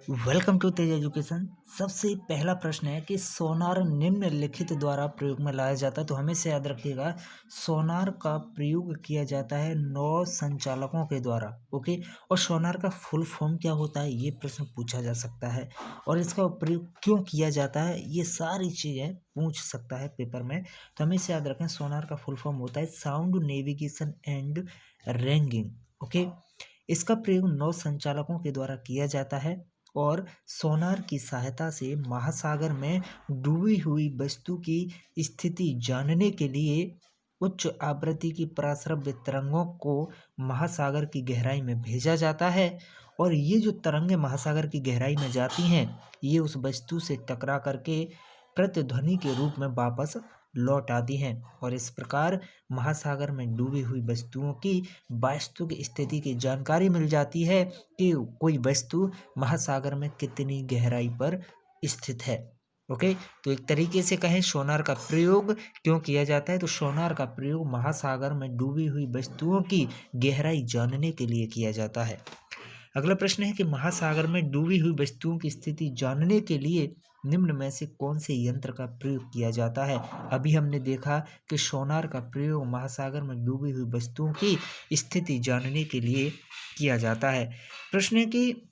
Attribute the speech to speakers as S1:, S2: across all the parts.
S1: Welcome to Tej education. सबसे पहला प्रश्न है कि सोनार निम्नलिखित द्वारा प्रयोग में लाया जाता है। तो हमेशा याद रखिएगा, सोनार का प्रयोग किया जाता है नौ संचालकों के द्वारा। ओके। और सोनार का फुल फॉर्म क्या होता है, ये प्रश्न पूछा जा सकता है। और इसका प्रयोग क्यों किया जाता है, ये सारी चीज़ें पूछ सकता है पेपर में। तो हमेशा याद रखें, सोनार का फुल फॉर्म होता है sound navigation and ragging. Okay. इसका प्रयोग नौ संचालकों के द्वारा किया जाता है और सोनार की सहायता से महासागर में डूबी हुई वस्तु की स्थिति जानने के लिए उच्च आवृत्ति की पराश्रव्य तरंगों को महासागर की गहराई में भेजा जाता है। और ये जो तरंगें महासागर की गहराई में जाती हैं, ये उस वस्तु से टकरा करके प्रतिध्वनि के रूप में वापस लौट आती हैं। और इस प्रकार महासागर में डूबी हुई वस्तुओं की वास्तविक स्थिति की जानकारी मिल जाती है कि कोई वस्तु महासागर में कितनी गहराई पर स्थित है। ओके। तो एक तरीके से कहें, सोनार का प्रयोग क्यों किया जाता है, तो सोनार का प्रयोग महासागर में डूबी हुई वस्तुओं की गहराई जानने के लिए किया जाता है। अगला प्रश्न है कि महासागर में डूबी हुई वस्तुओं की स्थिति जानने के लिए निम्न में से कौन से यंत्र का प्रयोग किया जाता है। अभी हमने देखा कि सोनार का प्रयोग महासागर में डूबी हुई वस्तुओं की स्थिति जानने के लिए किया जाता है। प्रश्न है कि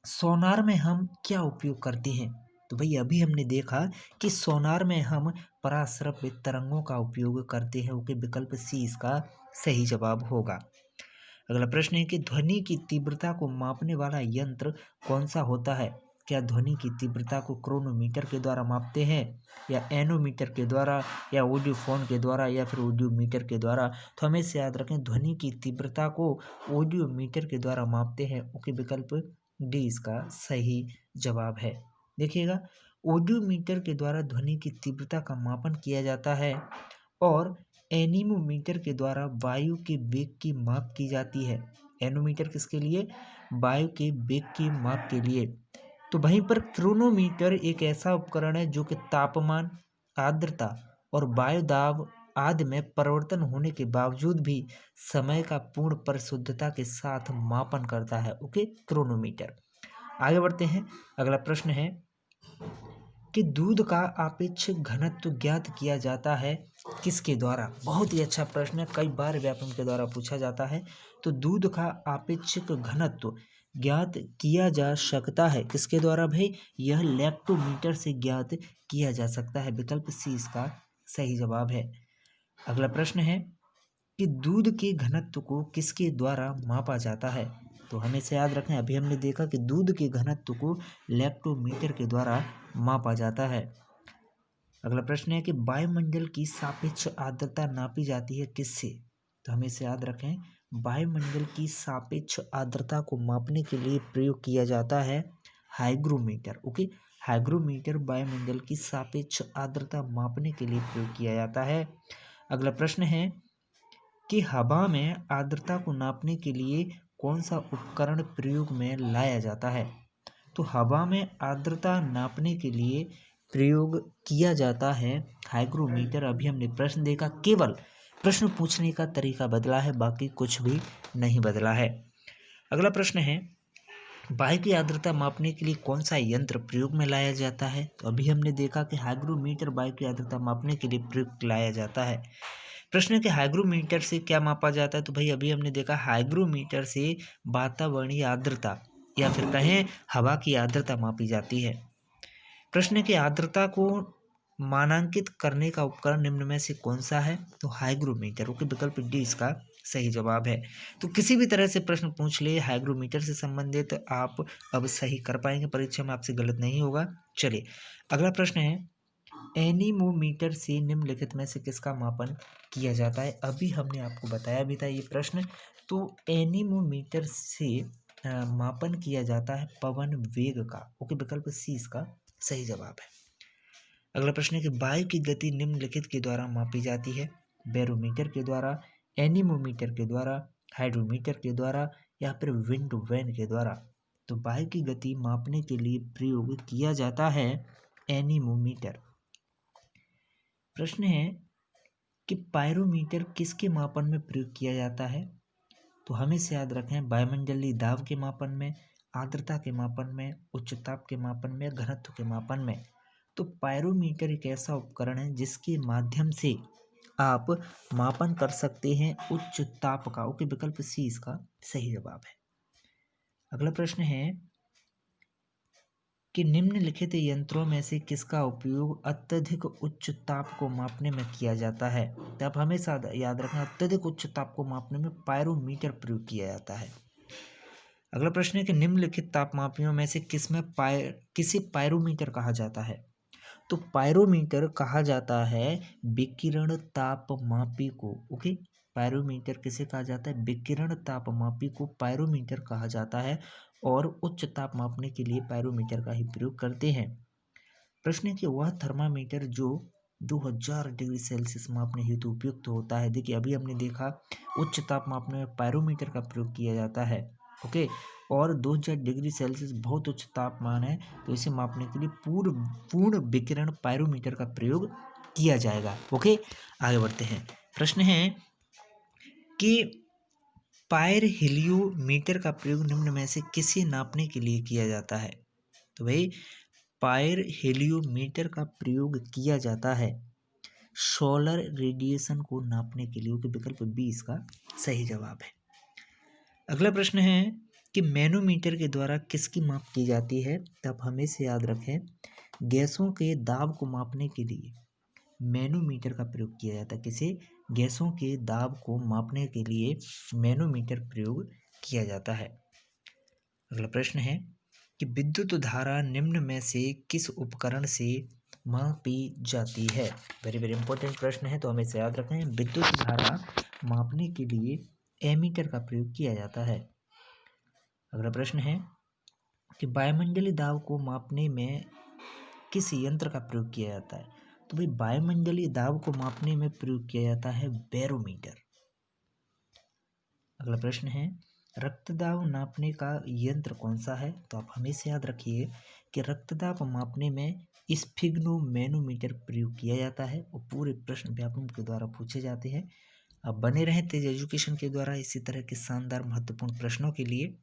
S1: सोनार में हम क्या उपयोग करते हैं। तो भाई अभी हमने देखा कि सोनार में हम पराश्रव्य तरंगों का उपयोग करते हैं। ओके, विकल्प सी इसका सही जवाब होगा। अगला प्रश्न है कि ध्वनि की तीव्रता को मापने वाला यंत्र कौन सा होता है। क्या ध्वनि की तीव्रता को क्रोनोमीटर के द्वारा मापते हैं, या एनोमीटर के द्वारा, या ऑडियोफोन के द्वारा, या फिर ऑडियोमीटर के द्वारा। तो हमें से याद रखें, ध्वनि की तीव्रता को ऑडियोमीटर के द्वारा मापते हैं। ओके, विकल्प डी इसका सही जवाब है। देखिएगा, ऑडियोमीटर के द्वारा ध्वनि की तीव्रता का मापन किया जाता है और एनीमोमीटर के द्वारा वायु के वेग की माप की जाती है। एनोमीटर किसके लिए, वायु के वेग की माप के लिए। तो वहीं पर क्रोनोमीटर एक ऐसा उपकरण है जो कि तापमान, आर्द्रता और वायु दाब आदि में परिवर्तन होने के बावजूद भी समय का पूर्ण परिशुद्धता के साथ मापन करता है। Okay, chronometer. आगे बढ़ते हैं। अगला प्रश्न है कि दूध का आपेक्षिक घनत्व ज्ञात किया जाता है किसके द्वारा। बहुत ही अच्छा प्रश्न है, कई बार व्याकरण के द्वारा पूछा जाता है। तो दूध का आपेक्षिक घनत्व ज्ञात किया जा सकता है किसके द्वारा भाई, यह लैक्टोमीटर से ज्ञात किया जा सकता है। विकल्प सी इसका सही जवाब है। अगला प्रश्न है कि दूध के घनत्व को किसके द्वारा मापा जाता है। तो हमेशा याद रखें, अभी हमने देखा कि दूध के घनत्व को लैक्टोमीटर के द्वारा मापा जाता है। अगला प्रश्न है कि वायुमंडल की सापेक्ष आर्द्रता नापी जाती है किससे। तो हमेशा याद रखें, वायुमंडल की सापेक्ष आर्द्रता को मापने के लिए प्रयोग किया जाता है हाइग्रोमीटर। ओके, हाइग्रोमीटर वायुमंडल की सापेक्ष आर्द्रता मापने के लिए प्रयोग किया जाता है। अगला प्रश्न है कि हवा में आर्द्रता को नापने के लिए कौन सा उपकरण प्रयोग में लाया जाता है। तो हवा में आर्द्रता नापने के लिए प्रयोग किया जाता है हाइग्रोमीटर। अभी हमने प्रश्न देखा, केवल प्रश्न पूछने का तरीका बदला है, बाकी कुछ भी नहीं बदला है। अगला प्रश्न है, वायु की आर्द्रता मापने के लिए कौन सा यंत्र प्रयोग में लाया जाता है। तो अभी हमने देखा कि हाइग्रोमीटर वायु की आर्द्रता मापने के लिए प्रयोग लाया जाता है। प्रश्न है कि हाइग्रोमीटर से क्या मापा जाता है। तो भाई अभी हमने देखा, हाइग्रोमीटर से वातावरणीय आर्द्रता या फिर कहें हवा की आर्द्रता मापी जाती है। प्रश्न है कि आर्द्रता को मानांकित करने का उपकरण निम्न में से कौन सा है। तो हाइग्रोमीटर। ओके, विकल्प डी इसका सही जवाब है। तो किसी भी तरह से प्रश्न पूछ ले हाइग्रोमीटर से संबंधित, आप अब सही कर पाएंगे, परीक्षा में आपसे गलत नहीं होगा। चलिए, अगला प्रश्न है, एनीमोमीटर से निम्नलिखित में से किसका मापन किया जाता है। अभी हमने आपको बताया भी था ये प्रश्न। तो एनीमोमीटर से मापन किया जाता है पवन वेग का। ओके, विकल्प सी इसका सही जवाब है। अगला प्रश्न है कि वायु की गति निम्नलिखित के द्वारा मापी जाती है। बैरोमीटर के द्वारा, एनीमोमीटर के द्वारा, हाइड्रोमीटर के द्वारा, या फिर विंड वैन के द्वारा। तो वायु की गति मापने के लिए प्रयोग किया जाता है एनीमोमीटर। प्रश्न है कि पायरोमीटर किसके मापन में प्रयोग किया जाता है। तो हमें से याद रखें, वायुमंडलीय दाब के मापन में, आर्द्रता के मापन में, उच्च ताप के मापन में, घनत्व के मापन में। तो पायरोमीटर एक ऐसा उपकरण है जिसके माध्यम से आप मापन कर सकते हैं उच्च ताप का। ओके, विकल्प सी इसका सही जवाब है। अगला प्रश्न है कि निम्नलिखित यंत्रों में से किसका उपयोग अत्यधिक उच्च ताप को मापने में किया जाता है। तो आप हमेशा याद रखना, अत्यधिक उच्च ताप को मापने में पायरोमीटर प्रयोग किया जाता है। अगला प्रश्न है कि निम्नलिखित तापमापियों में से किसे पायरोमीटर कहा जाता है। तो पायरोमीटर कहा जाता है विकिरण तापमापी को। ओके, पायरोमीटर किसे कहा जाता है, विकिरण तापमापी को पायरोमीटर कहा जाता है और उच्च ताप मापने के लिए पायरोमीटर का ही प्रयोग करते हैं। प्रश्न है कि वह थर्मामीटर जो 2000 डिग्री सेल्सियस मापने हेतु उपयुक्त होता है। देखिए, अभी हमने देखा उच्च ताप मापने में पायरोमीटर का प्रयोग किया जाता है। ओके, और 2000 डिग्री सेल्सियस बहुत उच्च तापमान है, तो इसे मापने के लिए पूर्ण विकिरण पायरोमीटर का प्रयोग किया जाएगा। ओके, आगे बढ़ते हैं। प्रश्न है कि पायरहेलियोमीटर का प्रयोग निम्न में से किसे नापने के लिए किया जाता है। तो भाई, पायरहेलियोमीटर का प्रयोग किया जाता है सोलर रेडिएशन को नापने के लिए। विकल्प बी इसका सही जवाब है। अगला प्रश्न है कि मैनोमीटर के द्वारा किसकी माप की जाती है। तो आप हमेशा याद रखें, गैसों के दाब को मापने के लिए मैनोमीटर का प्रयोग किया जाता है। किसे, गैसों के दाब को मापने के लिए मैनोमीटर प्रयोग किया जाता है। अगला प्रश्न है कि विद्युत धारा निम्न में से किस उपकरण से मापी जाती है। वेरी वेरी इंपॉर्टेंट प्रश्न है, तो हमें याद रखें, विद्युत धारा मापने के लिए एमीटर का प्रयोग किया जाता है। अगला प्रश्न है कि वायुमंडलीय दाब को मापने में किस यंत्र का प्रयोग किया जाता है। तो भाई, वायुमंडलीय दाब को मापने में प्रयोग किया जाता है बैरोमीटर। अगला प्रश्न है रक्तदाब नापने का यंत्र कौन सा है। तो आप हमेशा याद रखिए कि रक्तदाब मापने में स्फिग्नोमैनोमीटर प्रयोग किया जाता है और पूरे प्रश्न व्यापक के द्वारा पूछे जाते हैं। अब बने रहें तेज एजुकेशन के द्वारा इसी तरह के शानदार महत्वपूर्ण प्रश्नों के लिए।